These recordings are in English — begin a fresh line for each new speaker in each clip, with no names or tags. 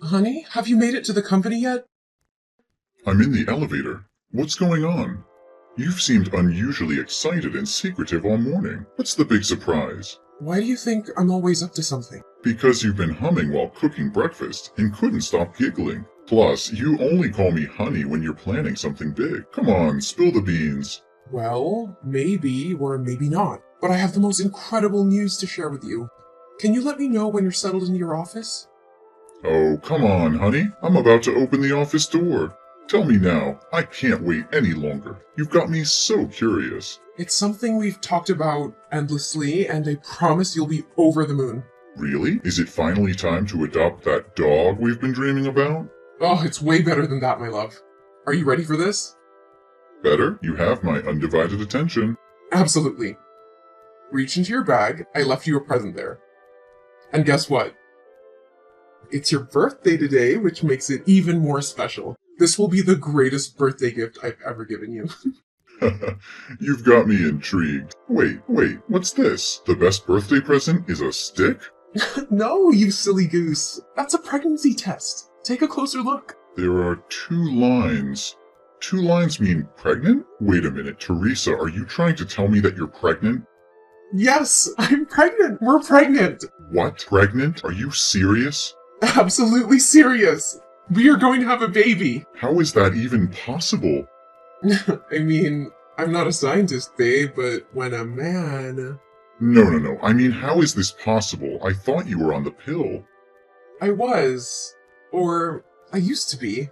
Honey, have you made it to the company yet?
I'm in the elevator. What's going on? You've seemed unusually excited and secretive all morning. What's the big surprise?
Why do you think I'm always up to something?
Because you've been humming while cooking breakfast and couldn't stop giggling. Plus, you only call me honey when you're planning something big. Come on, spill the beans.
Well, maybe or maybe not. But I have the most incredible news to share with you. Can you let me know when you're settled into your office?
Oh, come on, honey. I'm about to open the office door. Tell me now. I can't wait any longer. You've got me so curious.
It's something we've talked about endlessly, and I promise you'll be over the moon.
Really? Is it finally time to adopt that dog we've been dreaming about?
Oh, it's way better than that, my love. Are you ready for this?
Better? You have my undivided attention.
Absolutely. Reach into your bag. I left you a present there. And guess what? It's your birthday today, which makes it even more special. This will be the greatest birthday gift I've ever given you.
You've got me intrigued. Wait, what's this? The best birthday present is a stick?
No, you silly goose. That's a pregnancy test. Take a closer look.
There are 2 lines. 2 lines mean pregnant? Wait a minute, Teresa, are you trying to tell me that you're pregnant?
Yes, I'm pregnant. We're pregnant.
What? Pregnant? Are you serious?
Absolutely serious. We are going to have a baby.
How is that even possible?
I mean, I'm not a scientist, babe, but when a man...
No. I mean, how is this possible? I thought you were on the pill.
I was. Or I used to be.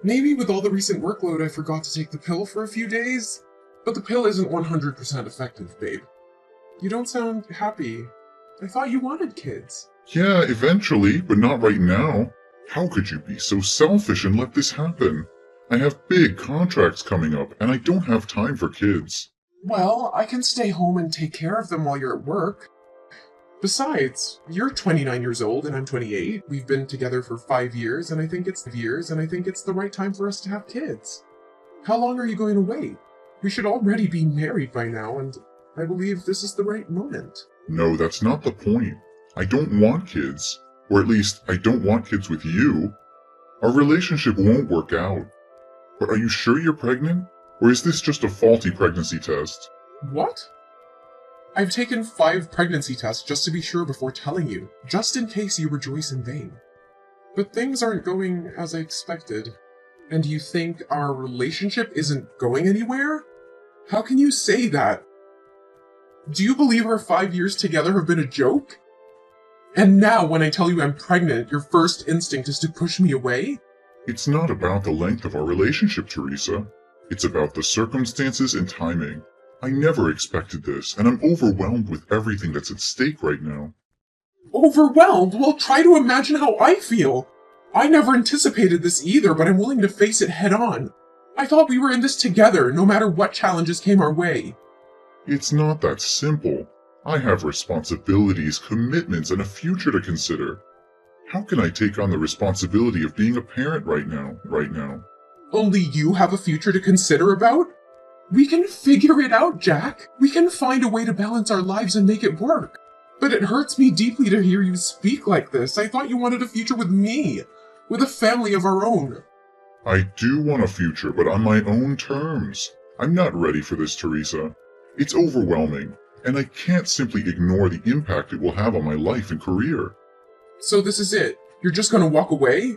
Maybe with all the recent workload I forgot to take the pill for a few days. But the pill isn't 100% effective, babe. You don't sound happy. I thought you wanted kids.
Yeah, eventually, but not right now. How could you be so selfish and let this happen? I have big contracts coming up, and I don't have time for kids.
Well, I can stay home and take care of them while you're at work. Besides, you're 29 years old and I'm 28. We've been together for 5 years, and I think it's the right time for us to have kids. How long are you going to wait? We should already be married by now, and I believe this is the right moment.
No, that's not the point. I don't want kids. Or at least, I don't want kids with you. Our relationship won't work out. But are you sure you're pregnant? Or is this just a faulty pregnancy test?
What? I've taken 5 pregnancy tests just to be sure before telling you, just in case you rejoice in vain. But things aren't going as I expected. And you think our relationship isn't going anywhere? How can you say that? Do you believe our 5 years together have been a joke? And now, when I tell you I'm pregnant, your first instinct is to push me away?
It's not about the length of our relationship, Teresa. It's about the circumstances and timing. I never expected this, and I'm overwhelmed with everything that's at stake right now.
Overwhelmed? Well, try to imagine how I feel. I never anticipated this either, but I'm willing to face it head on. I thought we were in this together, no matter what challenges came our way.
It's not that simple. I have responsibilities, commitments, and a future to consider. How can I take on the responsibility of being a parent right now?
Only you have a future to consider about? We can figure it out, Jack. We can find a way to balance our lives and make it work. But it hurts me deeply to hear you speak like this. I thought you wanted a future with me, with a family of our own.
I do want a future, but on my own terms. I'm not ready for this, Teresa. It's overwhelming, and I can't simply ignore the impact it will have on my life and career.
So this is it? You're just gonna walk away?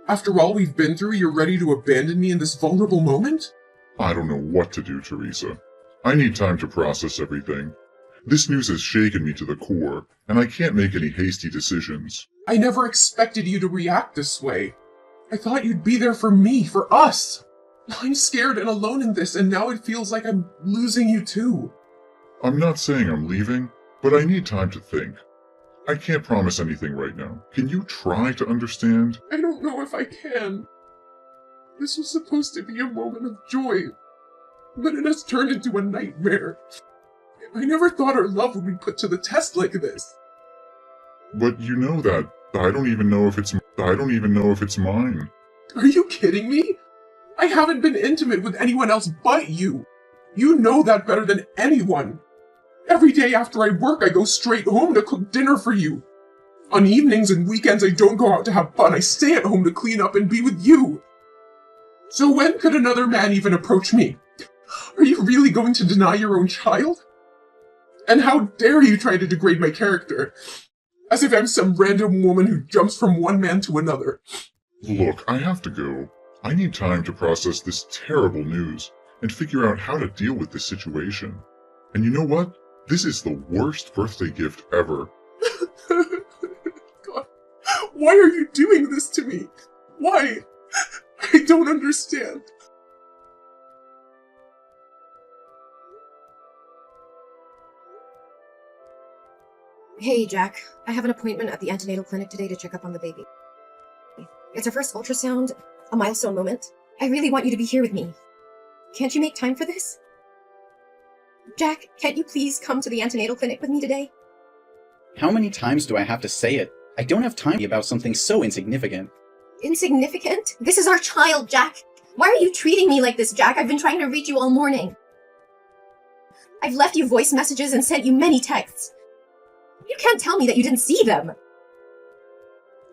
After all we've been through, you're ready to abandon me in this vulnerable moment?
I don't know what to do, Teresa. I need time to process everything. This news has shaken me to the core, and I can't make any hasty decisions.
I never expected you to react this way. I thought you'd be there for me, for us. I'm scared and alone in this, and now it feels like I'm losing you too.
I'm not saying I'm leaving, but I need time to think. I can't promise anything right now. Can you try to understand?
I don't know if I can. This was supposed to be a moment of joy, but it has turned into a nightmare. I never thought our love would be put to the test like this.
But you know that I don't even know if it's mine.
Are you kidding me? I haven't been intimate with anyone else but you. You know that better than anyone. Every day after I work, I go straight home to cook dinner for you. On evenings and weekends, I don't go out to have fun. I stay at home to clean up and be with you. So when could another man even approach me? Are you really going to deny your own child? And how dare you try to degrade my character? As if I'm some random woman who jumps from one man to another.
Look, I have to go. I need time to process this terrible news and figure out how to deal with this situation. And you know what? This is the worst birthday gift ever.
God, why are you doing this to me? Why? I don't understand.
Hey, Jack. I have an appointment at the antenatal clinic today to check up on the baby. It's her first ultrasound, a milestone moment. I really want you to be here with me. Can't you make time for this? Jack, can't you please come to the antenatal clinic with me today?
How many times do I have to say it? I don't have time about something so insignificant.
Insignificant? This is our child, Jack. Why are you treating me like this, Jack? I've been trying to reach you all morning. I've left you voice messages and sent you many texts. You can't tell me that you didn't see them.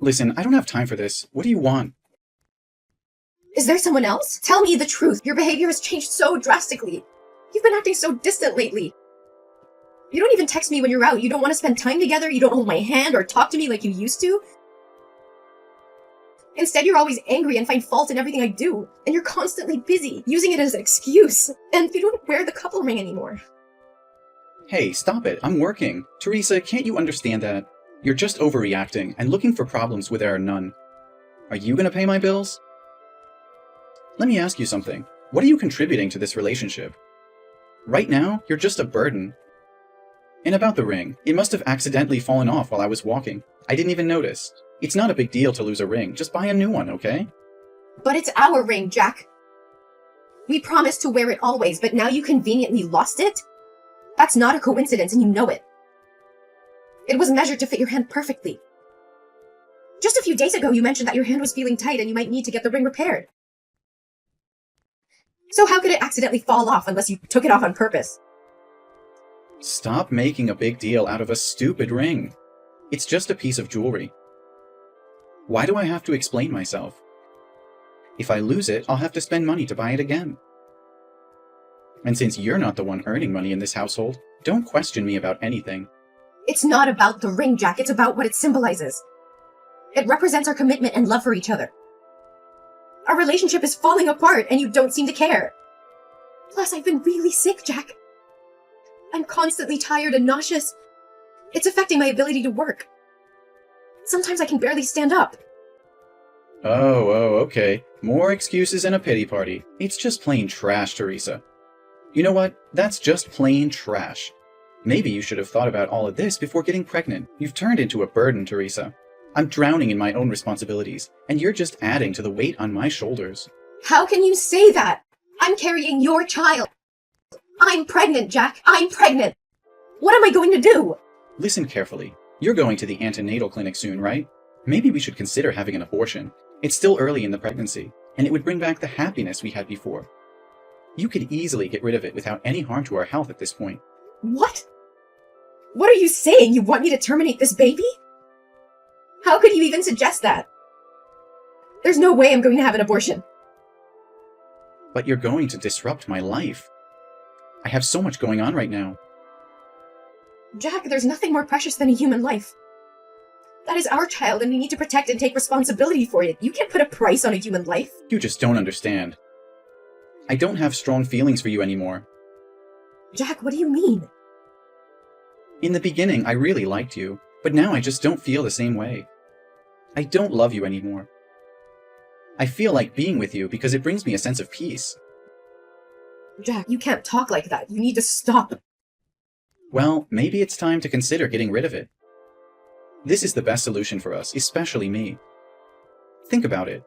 Listen, I don't have time for this. What do you want?
Is there someone else? Tell me the truth. Your behavior has changed so drastically. You've been acting so distant lately. You don't even text me when you're out. You don't want to spend time together. You don't hold my hand or talk to me like you used to. Instead, you're always angry and find fault in everything I do. And you're constantly busy, using it as an excuse. And you don't wear the couple ring anymore.
Hey, stop it. I'm working. Teresa, can't you understand that? You're just overreacting and looking for problems where there are none. Are you gonna pay my bills? Let me ask you something. What are you contributing to this relationship? Right now, you're just a burden. And about the ring, it must have accidentally fallen off while I was walking. I didn't even notice. It's not a big deal to lose a ring. Just buy a new one, okay?
But it's our ring, Jack. We promised to wear it always, but now you conveniently lost it? That's not a coincidence, and you know it. It was measured to fit your hand perfectly. Just a few days ago, you mentioned that your hand was feeling tight and you might need to get the ring repaired. So how could it accidentally fall off unless you took it off on purpose?
Stop making a big deal out of a stupid ring. It's just a piece of jewelry. Why do I have to explain myself? If I lose it, I'll have to spend money to buy it again. And since you're not the one earning money in this household, don't question me about anything.
It's not about the ring, Jack. It's about what it symbolizes. It represents our commitment and love for each other. Our relationship is falling apart and you don't seem to care. Plus, I've been really sick, Jack. I'm constantly tired and nauseous. It's affecting my ability to work. Sometimes I can barely stand up.
Oh, okay. More excuses and a pity party. It's just plain trash, Teresa. You know what? That's just plain trash. Maybe you should have thought about all of this before getting pregnant. You've turned into a burden, Teresa. I'm drowning in my own responsibilities, and you're just adding to the weight on my shoulders.
How can you say that? I'm carrying your child. I'm pregnant, Jack. I'm pregnant. What am I going to do?
Listen carefully. You're going to the antenatal clinic soon, right? Maybe we should consider having an abortion. It's still early in the pregnancy, and it would bring back the happiness we had before. You could easily get rid of it without any harm to our health at this point.
What? What are you saying? You want me to terminate this baby? How could you even suggest that? There's no way I'm going to have an abortion.
But you're going to disrupt my life. I have so much going on right now.
Jack, there's nothing more precious than a human life. That is our child, and we need to protect and take responsibility for it. You can't put a price on a human life.
You just don't understand. I don't have strong feelings for you anymore.
Jack, what do you mean?
In the beginning, I really liked you, but now I just don't feel the same way. I don't love you anymore. I feel like being with you because it brings me a sense of peace.
Jack, you can't talk like that. You need to stop.
Well, maybe it's time to consider getting rid of it. This is the best solution for us, especially me. Think about it.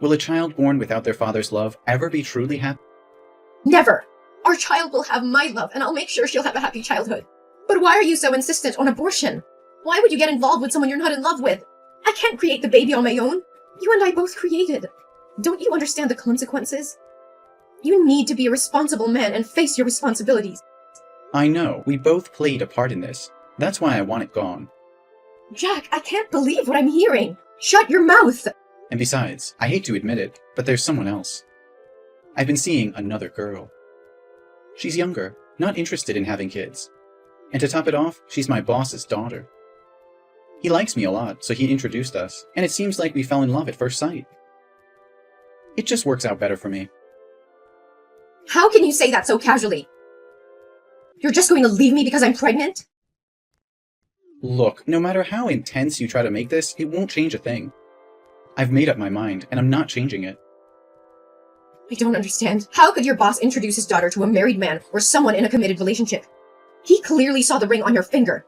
Will a child born without their father's love ever be truly happy?
Never! Our child will have my love, and I'll make sure she'll have a happy childhood. But why are you so insistent on abortion? Why would you get involved with someone you're not in love with? I can't create the baby on my own. You and I both created. Don't you understand the consequences? You need to be a responsible man and face your responsibilities.
I know, we both played a part in this. That's why I want it gone.
Jack, I can't believe what I'm hearing! Shut your mouth!
And besides, I hate to admit it, but there's someone else. I've been seeing another girl. She's younger, not interested in having kids. And to top it off, she's my boss's daughter. He likes me a lot, so he introduced us, and it seems like we fell in love at first sight. It just works out better for me.
How can you say that so casually? You're just going to leave me because I'm pregnant?
Look, no matter how intense you try to make this, it won't change a thing. I've made up my mind, and I'm not changing it.
I don't understand. How could your boss introduce his daughter to a married man or someone in a committed relationship? He clearly saw the ring on your finger.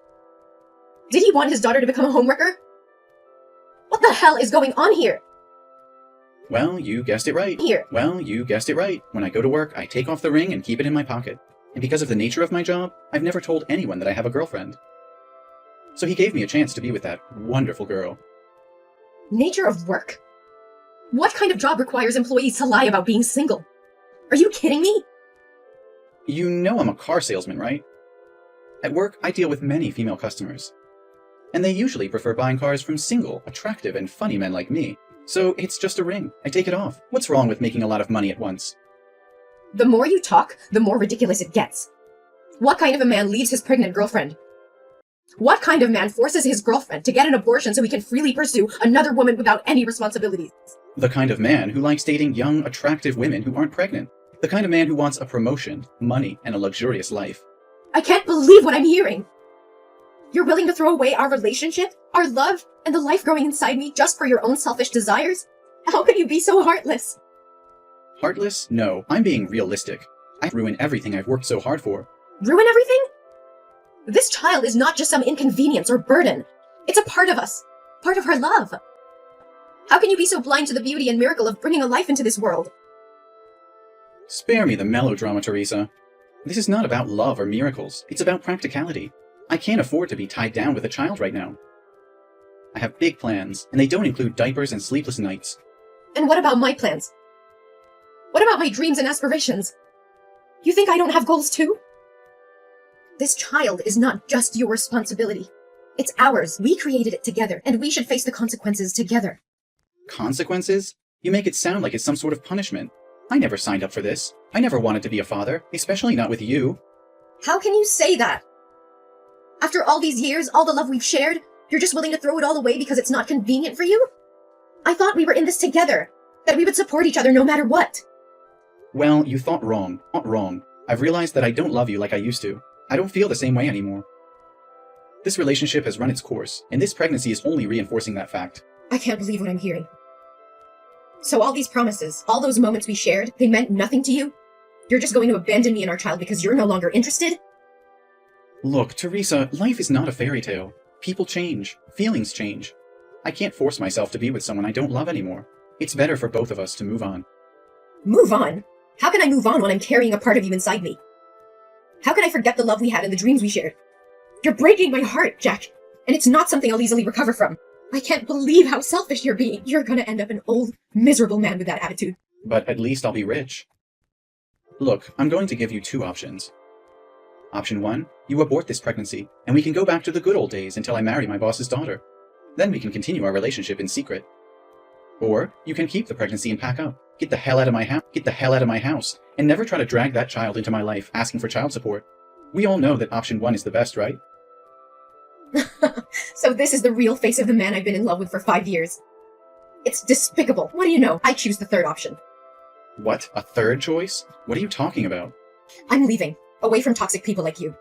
Did he want his daughter to become a homewrecker? What the hell is going on here?
Well, you guessed it right.
Here.
Well, you guessed it right. When I go to work, I take off the ring and keep it in my pocket. And because of the nature of my job, I've never told anyone that I have a girlfriend. So he gave me a chance to be with that wonderful girl.
Nature of work? What kind of job requires employees to lie about being single? Are you kidding me?
You know I'm a car salesman, right? At work, I deal with many female customers. And they usually prefer buying cars from single, attractive, and funny men like me. So it's just a ring. I take it off. What's wrong with making a lot of money at once?
The more you talk, the more ridiculous it gets. What kind of a man leaves his pregnant girlfriend? What kind of man forces his girlfriend to get an abortion so he can freely pursue another woman without any responsibilities?
The kind of man who likes dating young, attractive women who aren't pregnant. The kind of man who wants a promotion, money, and a luxurious life.
I can't believe what I'm hearing! You're willing to throw away our relationship, our love, and the life growing inside me just for your own selfish desires? How could you be so heartless?
Heartless? No, I'm being realistic. I ruin everything I've worked so hard for.
Ruin everything? This child is not just some inconvenience or burden. It's a part of us. Part of our love. How can you be so blind to the beauty and miracle of bringing a life into this world?
Spare me the melodrama, Teresa. This is not about love or miracles. It's about practicality. I can't afford to be tied down with a child right now. I have big plans, and they don't include diapers and sleepless nights.
And what about my plans? What about my dreams and aspirations? You think I don't have goals too? This child is not just your responsibility. It's ours. We created it together, and we should face the consequences together.
Consequences? You make it sound like it's some sort of punishment. I never signed up for this. I never wanted to be a father, especially not with you.
How can you say that? After all these years, all the love we've shared, you're just willing to throw it all away because it's not convenient for you? I thought we were in this together, that we would support each other no matter what.
Well, you thought wrong. Not wrong. I've realized that I don't love you like I used to. I don't feel the same way anymore. This relationship has run its course, and this pregnancy is only reinforcing that fact.
I can't believe what I'm hearing. So all these promises, all those moments we shared, they meant nothing to you? You're just going to abandon me and our child because you're no longer interested?
Look, Teresa, life is not a fairy tale. People change. Feelings change. I can't force myself to be with someone I don't love anymore. It's better for both of us to move on.
Move on? How can I move on when I'm carrying a part of you inside me? How can I forget the love we had and the dreams we shared? You're breaking my heart, Jack, and it's not something I'll easily recover from. I can't believe how selfish you're being. You're gonna end up an old, miserable man with that attitude.
But at least I'll be rich. Look, I'm going to give you two options. Option 1, you abort this pregnancy, and we can go back to the good old days until I marry my boss's daughter. Then we can continue our relationship in secret. Or, you can keep the pregnancy and pack up. Get the hell out of my house. Get the hell out of my house. And never try to drag that child into my life asking for child support. We all know that option 1 is the best, right?
So this is the real face of the man I've been in love with for 5 years. It's despicable. What do you know? I choose the third option.
What? A third choice? What are you talking about?
I'm leaving. Away from toxic people like you.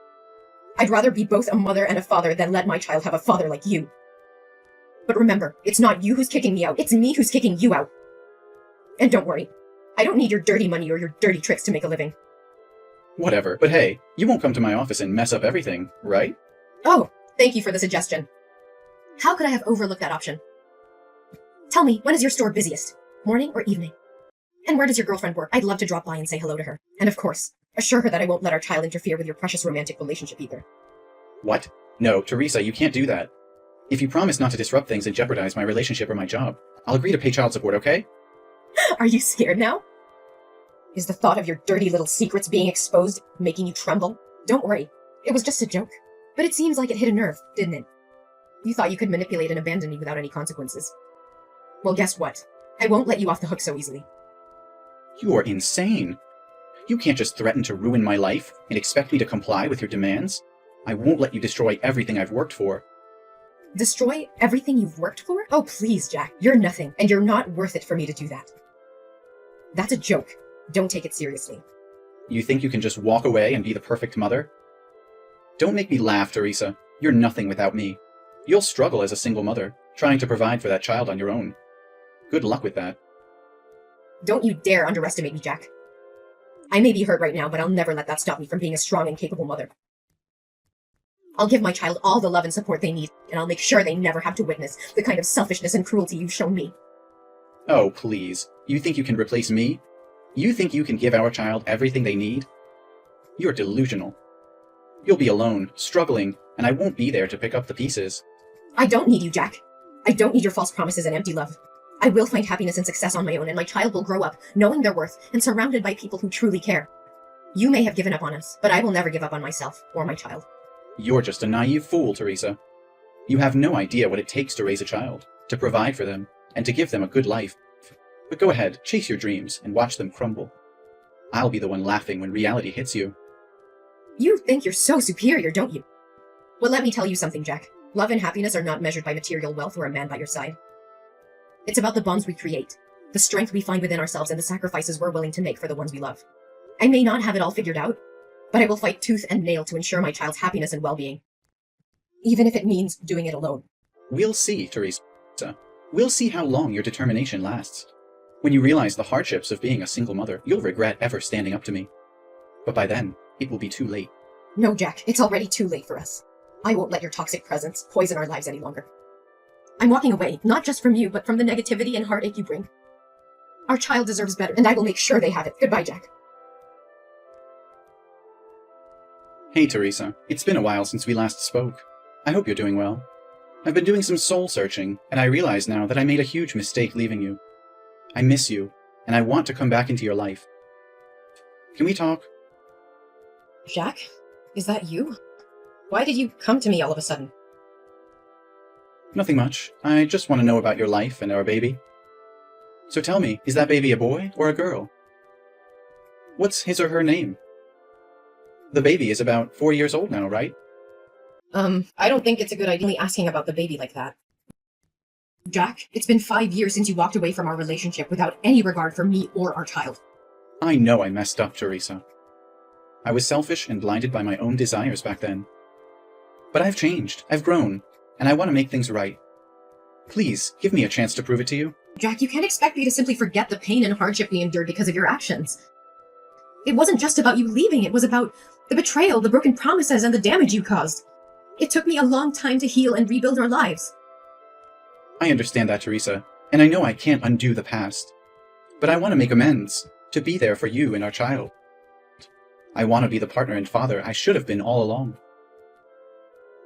I'd rather be both a mother and a father than let my child have a father like you. But remember, it's not you who's kicking me out. It's me who's kicking you out. And don't worry. I don't need your dirty money or your dirty tricks to make a living.
Whatever, but hey, you won't come to my office and mess up everything, right?
Oh, thank you for the suggestion. How could I have overlooked that option? Tell me, when is your store busiest? Morning or evening? And where does your girlfriend work? I'd love to drop by and say hello to her. And of course, assure her that I won't let our child interfere with your precious romantic relationship either.
What? No, Teresa, you can't do that. If you promise not to disrupt things and jeopardize my relationship or my job, I'll agree to pay child support, okay?
Are you scared now? Is the thought of your dirty little secrets being exposed making you tremble? Don't worry. It was just a joke. But it seems like it hit a nerve, didn't it? You thought you could manipulate and abandon me without any consequences. Well, guess what? I won't let you off the hook so easily.
You are insane. You can't just threaten to ruin my life and expect me to comply with your demands. I won't let you destroy everything I've worked for.
Destroy everything you've worked for? Oh, please, Jack. You're nothing, and you're not worth it for me to do that. That's a joke. Don't take it seriously.
You think you can just walk away and be the perfect mother? Don't make me laugh, Teresa. You're nothing without me. You'll struggle as a single mother, trying to provide for that child on your own. Good luck with that.
Don't you dare underestimate me, Jack. I may be hurt right now, but I'll never let that stop me from being a strong and capable mother. I'll give my child all the love and support they need, and I'll make sure they never have to witness the kind of selfishness and cruelty you've shown me.
Oh, please. You think you can replace me? You think you can give our child everything they need? You're delusional. You'll be alone, struggling, and I won't be there to pick up the pieces.
I don't need you, Jack. I don't need your false promises and empty love. I will find happiness and success on my own, and my child will grow up knowing their worth and surrounded by people who truly care. You may have given up on us, but I will never give up on myself or my child.
You're just a naive fool, Teresa. You have no idea what it takes to raise a child, to provide for them, and to give them a good life. But go ahead, chase your dreams, and watch them crumble. I'll be the one laughing when reality hits you.
You think you're so superior, don't you? Well, let me tell you something, Jack. Love and happiness are not measured by material wealth or a man by your side. It's about the bonds we create, the strength we find within ourselves, and the sacrifices we're willing to make for the ones we love. I may not have it all figured out, but I will fight tooth and nail to ensure my child's happiness and well-being. Even if it means doing it alone.
We'll see, Teresa. We'll see how long your determination lasts. When you realize the hardships of being a single mother, you'll regret ever standing up to me. But by then, it will be too late.
No, Jack, it's already too late for us. I won't let your toxic presence poison our lives any longer. I'm walking away, not just from you, but from the negativity and heartache you bring. Our child deserves better, and I will make sure they have it. Goodbye, Jack.
Hey, Teresa. It's been a while since we last spoke. I hope you're doing well. I've been doing some soul searching, and I realize now that I made a huge mistake leaving you. I miss you, and I want to come back into your life. Can we talk?
Jack? Is that you? Why did you come to me all of a sudden?
Nothing much. I just want to know about your life and our baby. So tell me, is that baby a boy or a girl? What's his or her name? The baby is about 4 years old now, right?
I don't think it's a good idea asking about the baby like that. Jack, it's been 5 years since you walked away from our relationship without any regard for me or our child.
I know I messed up, Teresa. I was selfish and blinded by my own desires back then. But I've changed, I've grown, and I want to make things right. Please, give me a chance to prove it to you.
Jack, you can't expect me to simply forget the pain and hardship we endured because of your actions. It wasn't just about you leaving, it was about the betrayal, the broken promises, and the damage you caused. It took me a long time to heal and rebuild our lives.
I understand that, Teresa, and I know I can't undo the past. But I want to make amends, to be there for you and our child. I want to be the partner and father I should have been all along.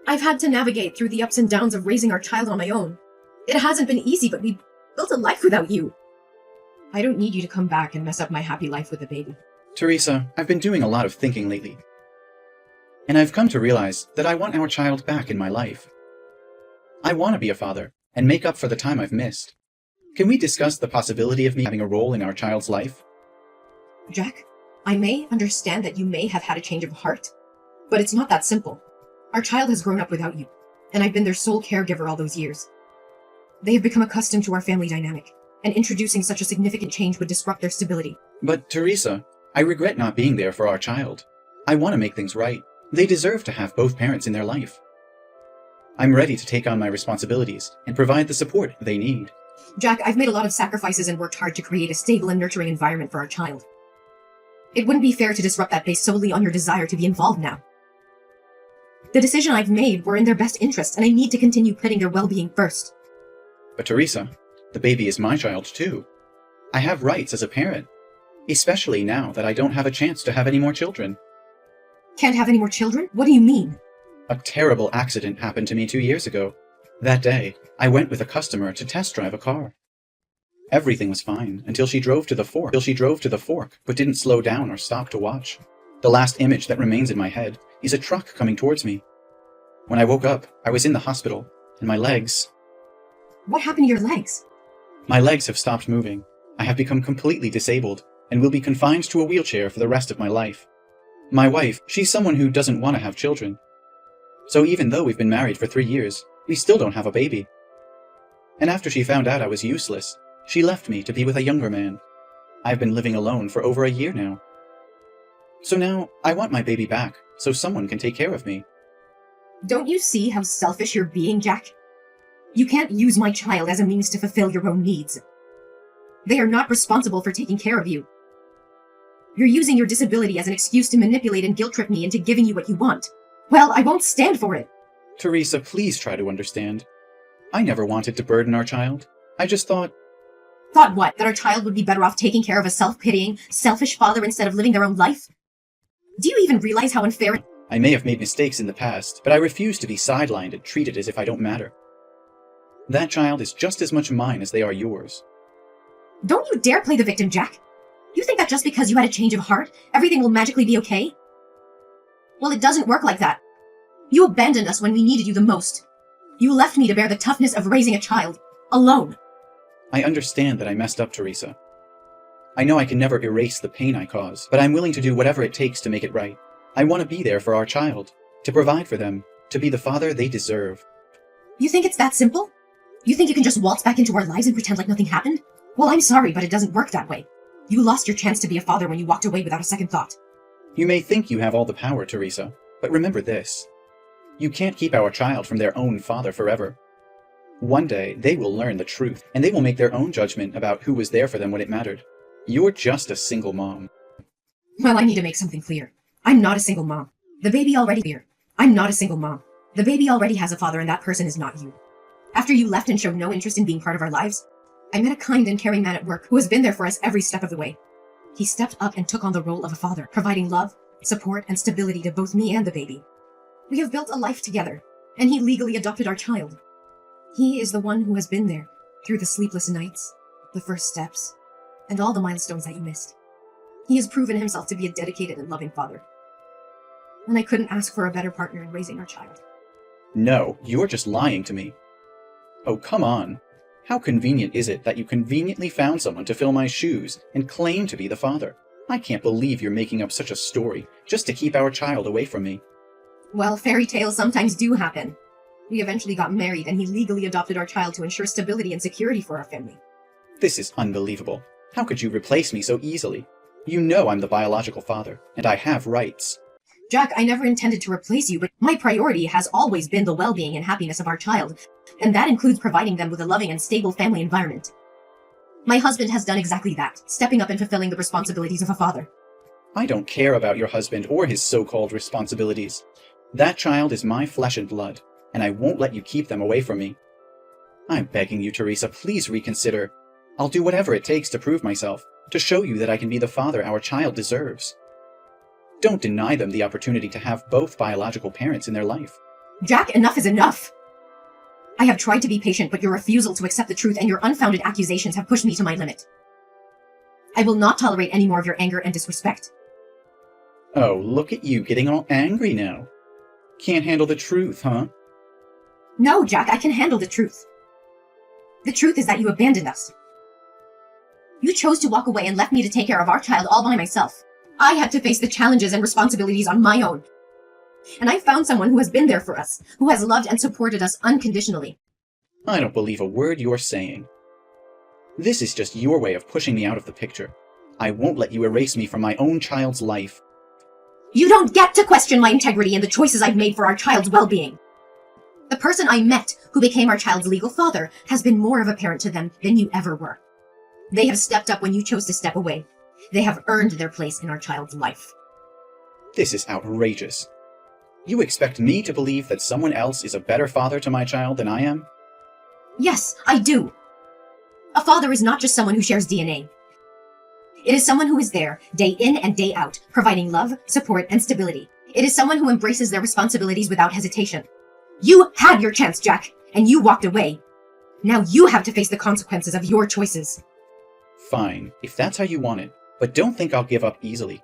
I've had to navigate through the ups and downs of raising our child on my own. It hasn't been easy, but we built a life without you. I don't need you to come back and mess up my happy life with the baby.
Teresa, I've been doing a lot of thinking lately. And I've come to realize that I want our child back in my life. I want to be a father and make up for the time I've missed. Can we discuss the possibility of me having a role in our child's life?
Jack, I may understand that you may have had a change of heart, but it's not that simple. Our child has grown up without you, and I've been their sole caregiver all those years. They have become accustomed to our family dynamic, and introducing such a significant change would disrupt their stability.
But, Teresa, I regret not being there for our child. I want to make things right. They deserve to have both parents in their life. I'm ready to take on my responsibilities and provide the support they need.
Jack, I've made a lot of sacrifices and worked hard to create a stable and nurturing environment for our child. It wouldn't be fair to disrupt that based solely on your desire to be involved now. The decision I've made were in their best interest, and I need to continue putting their well-being first.
But Teresa, the baby is my child too. I have rights as a parent, especially now that I don't have a chance to have any more children.
Can't have any more children? What do you mean?
A terrible accident happened to me 2 years ago. That day, I went with a customer to test drive a car. Everything was fine until she drove to the fork, but didn't slow down or stop to watch. The last image that remains in my head is a truck coming towards me. When I woke up, I was in the hospital, And my legs.
What happened to your legs?
My legs have stopped moving. I have become completely disabled and will be confined to a wheelchair for the rest of my life. My wife, she's someone who doesn't want to have children. So even though we've been married for 3 years, we still don't have a baby. And after she found out I was useless, she left me to be with a younger man. I've been living alone for over a year now. So now, I want my baby back, so someone can take care of me.
Don't you see how selfish you're being, Jack? You can't use my child as a means to fulfill your own needs. They are not responsible for taking care of you. You're using your disability as an excuse to manipulate and guilt-trip me into giving you what you want. Well, I won't stand for it.
Teresa, please try to understand. I never wanted to burden our child. I just thought...
Thought what? That our child would be better off taking care of a self-pitying, selfish father instead of living their own life? Do you even realize how unfair...
I may have made mistakes in the past, but I refuse to be sidelined and treated as if I don't matter. That child is just as much mine as they are yours.
Don't you dare play the victim, Jack. You think that just because you had a change of heart, everything will magically be okay? Well, it doesn't work like that. You abandoned us when we needed you the most. You left me to bear the toughness of raising a child, alone.
I understand that I messed up, Teresa. I know I can never erase the pain I caused, but I'm willing to do whatever it takes to make it right. I want to be there for our child, to provide for them, to be the father they deserve.
You think it's that simple? You think you can just waltz back into our lives and pretend like nothing happened? Well, I'm sorry, but it doesn't work that way. You lost your chance to be a father when you walked away without a second thought.
You may think you have all the power, Teresa, but remember this. You can't keep our child from their own father forever. One day, they will learn the truth, and they will make their own judgment about who was there for them when it mattered. You're just a single mom.
Well, I need to make something clear. I'm not a single mom. The baby already here. I'm not a single mom. The baby already has a father, and that person is not you. After you left and showed no interest in being part of our lives, I met a kind and caring man at work who has been there for us every step of the way. He stepped up and took on the role of a father, providing love, support, and stability to both me and the baby. We have built a life together, and he legally adopted our child. He is the one who has been there through the sleepless nights, the first steps, and all the milestones that you missed. He has proven himself to be a dedicated and loving father. And I couldn't ask for a better partner in raising our child.
No, you're just lying to me. Oh, come on. How convenient is it that you conveniently found someone to fill my shoes and claim to be the father? I can't believe you're making up such a story just to keep our child away from me.
Well, fairy tales sometimes do happen. We eventually got married, and he legally adopted our child to ensure stability and security for our family.
This is unbelievable. How could you replace me so easily? You know I'm the biological father, and I have rights.
Jack, I never intended to replace you, but my priority has always been the well-being and happiness of our child, and that includes providing them with a loving and stable family environment. My husband has done exactly that, stepping up and fulfilling the responsibilities of a father.
I don't care about your husband or his so-called responsibilities. That child is my flesh and blood, and I won't let you keep them away from me. I'm begging you, Teresa, please reconsider. I'll do whatever it takes to prove myself, to show you that I can be the father our child deserves. Don't deny them the opportunity to have both biological parents in their life.
Jack, enough is enough! I have tried to be patient, but your refusal to accept the truth and your unfounded accusations have pushed me to my limit. I will not tolerate any more of your anger and disrespect.
Oh, look at you getting all angry now. Can't handle the truth, huh?
No, Jack, I can handle the truth. The truth is that you abandoned us. You chose to walk away and left me to take care of our child all by myself. I had to face the challenges and responsibilities on my own. And I found someone who has been there for us, who has loved and supported us unconditionally.
I don't believe a word you're saying. This is just your way of pushing me out of the picture. I won't let you erase me from my own child's life.
You don't get to question my integrity and the choices I've made for our child's well-being. The person I met, who became our child's legal father, has been more of a parent to them than you ever were. They have stepped up when you chose to step away. They have earned their place in our child's life.
This is outrageous. You expect me to believe that someone else is a better father to my child than I am?
Yes, I do. A father is not just someone who shares DNA. It is someone who is there, day in and day out, providing love, support, and stability. It is someone who embraces their responsibilities without hesitation. You had your chance, Jack, and you walked away. Now you have to face the consequences of your choices.
Fine, if that's how you want it, but don't think I'll give up easily.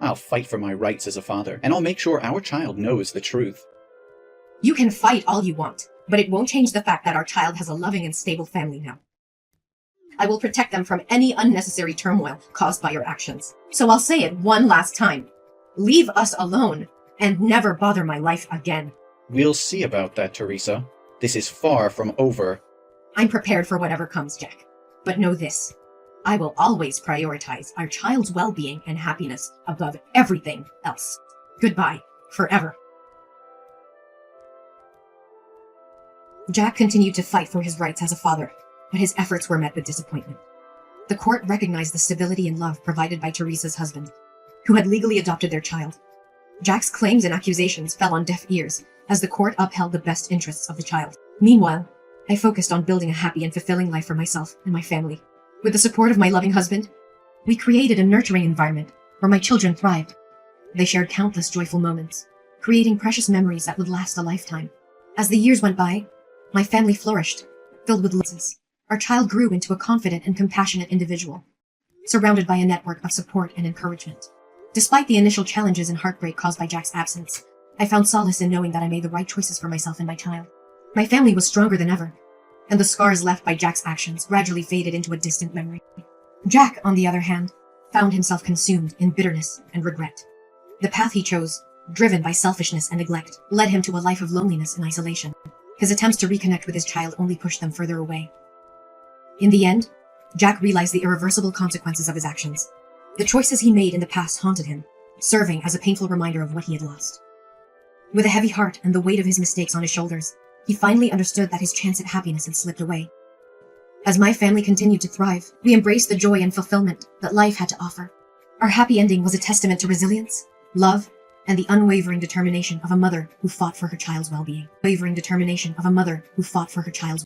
I'll fight for my rights as a father, and I'll make sure our child knows the truth.
You can fight all you want, but it won't change the fact that our child has a loving and stable family now. I will protect them from any unnecessary turmoil caused by your actions. So I'll say it one last time. Leave us alone and never bother my life again.
We'll see about that, Teresa. This is far from over.
I'm prepared for whatever comes, Jack. But know this. I will always prioritize our child's well-being and happiness above everything else. Goodbye, forever. Jack continued to fight for his rights as a father, but his efforts were met with disappointment. The court recognized the stability and love provided by Teresa's husband, who had legally adopted their child. Jack's claims and accusations fell on deaf ears as the court upheld the best interests of the child. Meanwhile, I focused on building a happy and fulfilling life for myself and my family. With the support of my loving husband, we created a nurturing environment where my children thrived. They shared countless joyful moments, creating precious memories that would last a lifetime. As the years went by, my family flourished, filled with lessons. Our child grew into a confident and compassionate individual, surrounded by a network of support and encouragement. Despite the initial challenges and heartbreak caused by Jack's absence, I found solace in knowing that I made the right choices for myself and my child. My family was stronger than ever, and the scars left by Jack's actions gradually faded into a distant memory. Jack, on the other hand, found himself consumed in bitterness and regret. The path he chose, driven by selfishness and neglect, led him to a life of loneliness and isolation. His attempts to reconnect with his child only pushed them further away. In the end, Jack realized the irreversible consequences of his actions. The choices he made in the past haunted him, serving as a painful reminder of what he had lost. With a heavy heart and the weight of his mistakes on his shoulders, he finally understood that his chance at happiness had slipped away. As my family continued to thrive, we embraced the joy and fulfillment that life had to offer. Our happy ending was a testament to resilience, love, and the unwavering determination of a mother who fought for her child's well-being.